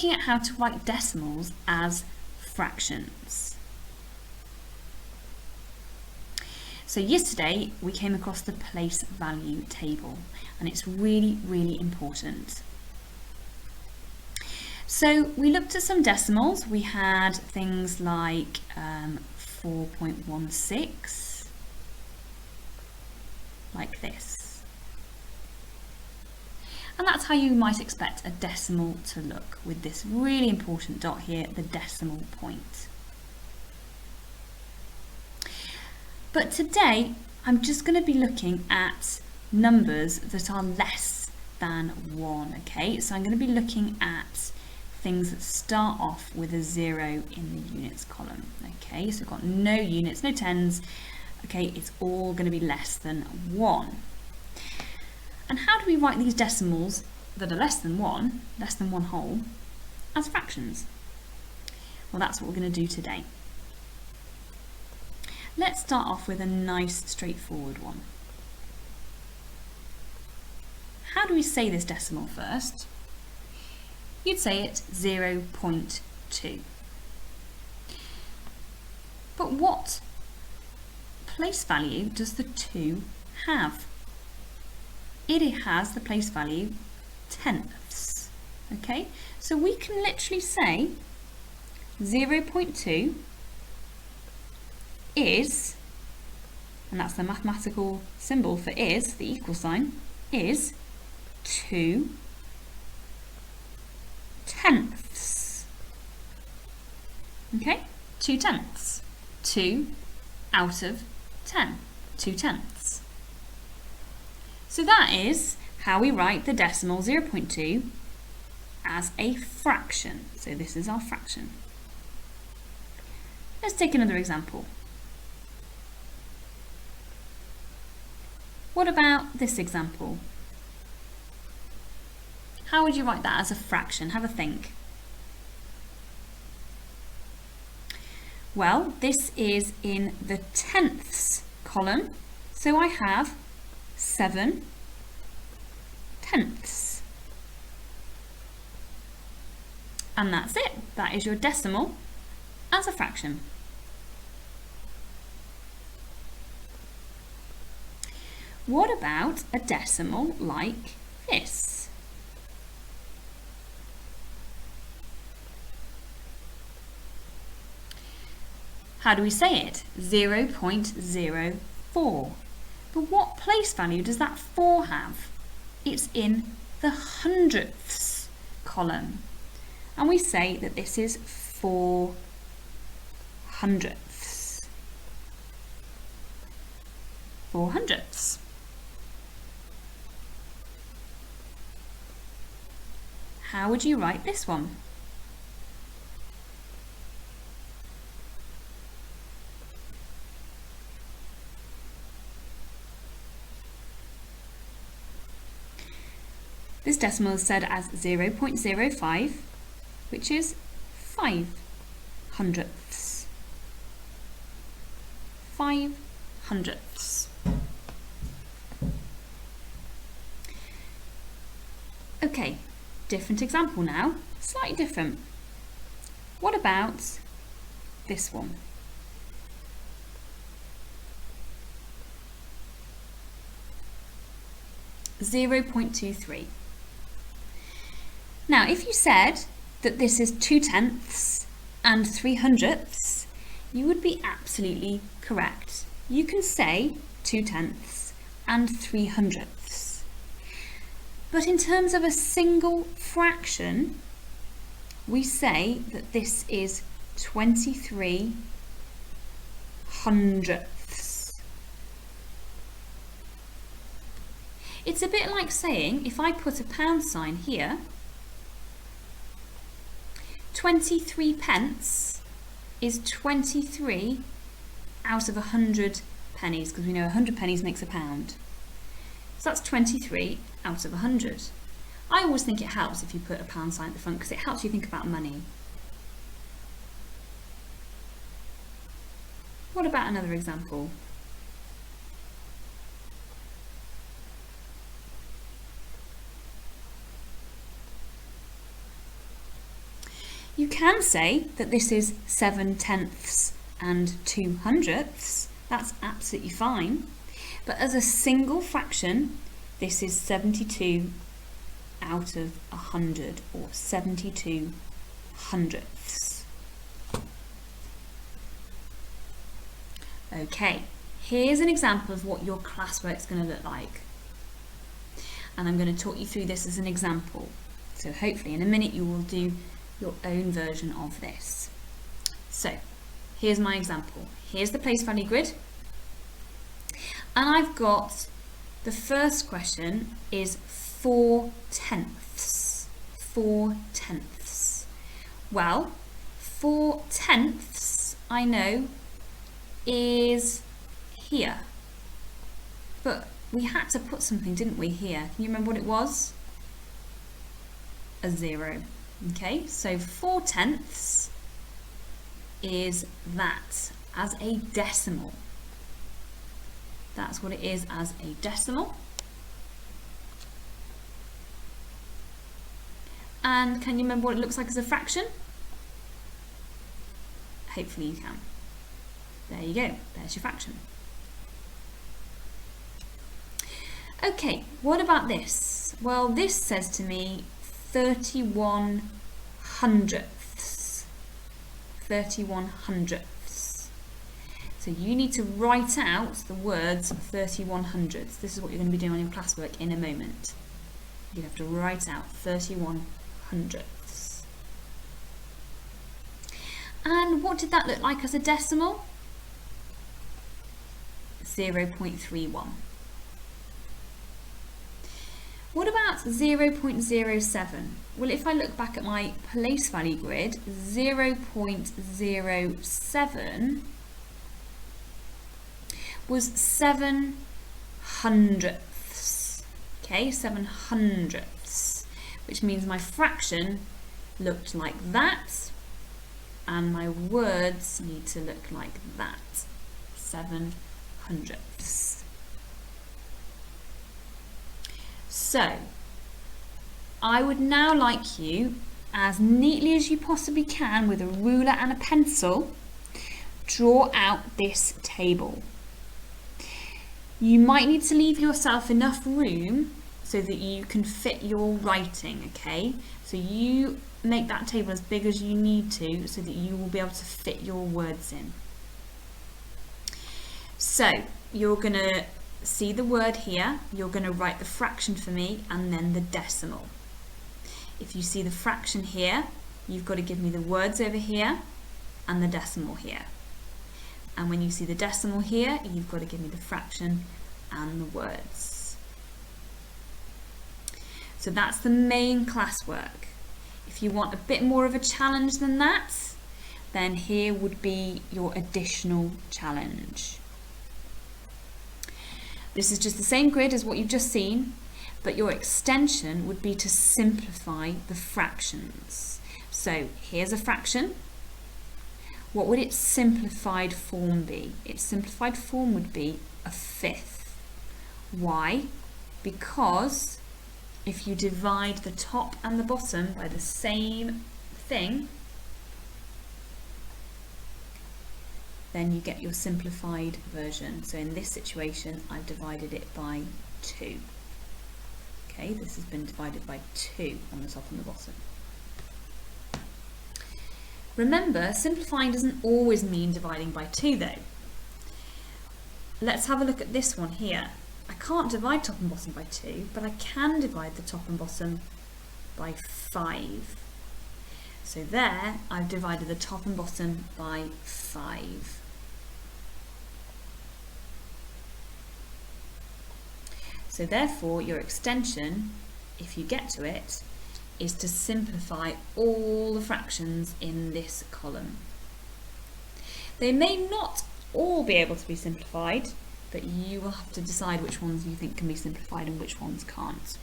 Looking at how to write decimals as fractions. So yesterday we came across the place value table, and it's really, really important. So we looked at some decimals. We had things like 4.16, like this. And that's how you might expect a decimal to look, with this really important dot here, the decimal point. But today, I'm just going to be looking at numbers that are less than 1, okay? So I'm going to be looking at things that start off with a 0 in the units column, okay? So we've got no units, no tens, okay? It's all going to be less than 1. And how do we write these decimals that are less than one whole, as fractions? Well, that's what we're going to do today. Let's start off with a nice straightforward one. How do we say this decimal first? You'd say it 0.2. But what place value does the 2 have? It has the place value tenths, okay? So we can literally say 0.2 is, and that's the mathematical symbol for is, the equal sign, is 2 tenths. Okay, 2 tenths. 2 out of 10, 2 tenths. So that is how we write the decimal 0.2 as a fraction. So this is our fraction. Let's take another example. What about this example? How would you write that as a fraction? Have a think. Well, this is in the tenths column, so I have 7 tenths. And that's it. That is your decimal as a fraction. What about a decimal like this? How do we say it? 0.04. But what place value does that 4 have? It's in the hundredths column. And we say that this is 4 hundredths. 4 hundredths. How would you write this one? This decimal is said as 0.05, which is 5 hundredths. 5 hundredths. Okay, different example now, slightly different. What about this one? .23. Now, if you said that this is 2 tenths and 3 hundredths, you would be absolutely correct. You can say 2 tenths and 3 hundredths. But in terms of a single fraction, we say that this is 23 hundredths. It's a bit like saying, if I put a pound sign here, 23 pence is 23 out of 100 pennies, because we know 100 pennies makes a pound. So that's 23 out of 100. I always think it helps if you put a pound sign at the front, because it helps you think about money. What about another example? You can say that this is 7/10 and 2/100. That's absolutely fine. But as a single fraction, this is 72 out of 100, or 72/100. Okay, here's an example of what your classwork's going to look like. And I'm going to talk you through this as an example. So hopefully in a minute you will do your own version of this. So here's my example. Here's the place value grid. And I've got the first question is 4/10. 4/10. Well, 4/10 I know is here. But we had to put something, didn't we, here? Can you remember what it was? A 0. Okay, so 4/10 is that as a decimal. That's what it is as a decimal. And can you remember what it looks like as a fraction? Hopefully you can. There you go, there's your fraction. Okay, what about this? Well, this says to me 31/100ths. 31/100ths. So you need to write out the words 31/100ths. This is what you're going to be doing on your classwork in a moment. You have to write out 31/100ths. And what did that look like as a decimal? 0.31. What about 0.07? Well, if I look back at my place value grid, 0.07 was 7/100ths. Okay, 7/100ths, which means my fraction looked like that, and my words need to look like that. 7/100ths. So, I would now like you, as neatly as you possibly can with a ruler and a pencil, draw out this table. You might need to leave yourself enough room so that you can fit your writing, okay? So you make that table as big as you need to so that you will be able to fit your words in. So, you're going to see the word here, you're going to write the fraction for me and then the decimal. If you see the fraction here, you've got to give me the words over here and the decimal here. And when you see the decimal here, you've got to give me the fraction and the words. So that's the main classwork. If you want a bit more of a challenge than that, then here would be your additional challenge. This is just the same grid as what you've just seen, but your extension would be to simplify the fractions. So here's a fraction. What would its simplified form be? Its simplified form would be a fifth. Why? Because if you divide the top and the bottom by the same thing, then you get your simplified version. So in this situation, I've divided it by 2. Okay, this has been divided by 2 on the top and the bottom. Remember, simplifying doesn't always mean dividing by 2 though. Let's have a look at this one here. I can't divide top and bottom by 2, but I can divide the top and bottom by 5. So there, I've divided the top and bottom by 5. So therefore, your extension, if you get to it, is to simplify all the fractions in this column. They may not all be able to be simplified, but you will have to decide which ones you think can be simplified and which ones can't.